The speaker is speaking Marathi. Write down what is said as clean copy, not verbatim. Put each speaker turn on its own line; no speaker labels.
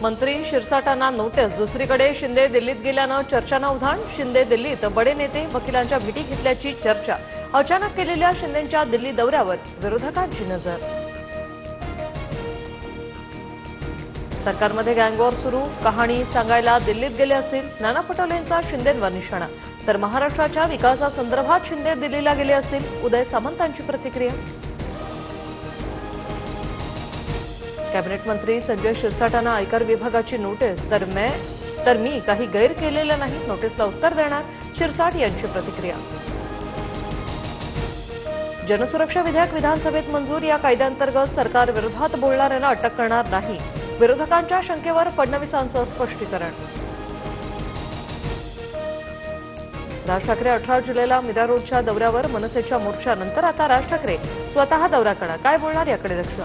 मंत्री शिरसाटांना नोटीस। दुसरीकडे शिंदे दिल्लीत गेल्यानं चर्चांना उधाण। शिंदे दिल्लीत बडे नेते वकिलांच्या भेटी घेतल्याची चर्चा। अचानक केलेल्या शिंदेंच्या दिल्ली दौऱ्यावर विरोधकांची नजर। सरकारमध्ये गँगवॉर सुरू। कहाणी सांगायला दिल्लीत गेले असतील। नाना पटोलेंचा शिंदेंवर निशाणा। तर महाराष्ट्राच्या विकासासंदर्भात शिंदे दिल्लीला गेले असतील। उदय सामंतांची प्रतिक्रिया। कॅबिनेट मंत्री संजय शिरसाटांना आयकर विभागाची नोटीस। तर मी काही गैर केलेलं नाही, नोटीसला उत्तर देणार। शिरसाट यांची प्रतिक्रिया। जनसुरक्षा विधेयक विधानसभेत मंजूर। या कायद्याअंतर्गत सरकार विरोधात बोलणाऱ्यांना अटक करणार नाही। विरोधकांच्या शंकेवर फडणवीसांचं स्पष्टीकरण। राज ठाकरे 18 जुलैला मीरा रोडच्या दौऱ्यावर। मनसेच्या मोर्चानंतर आता राज ठाकरे स्वतः दौरा करणार। काय बोलणार याकडे लक्ष।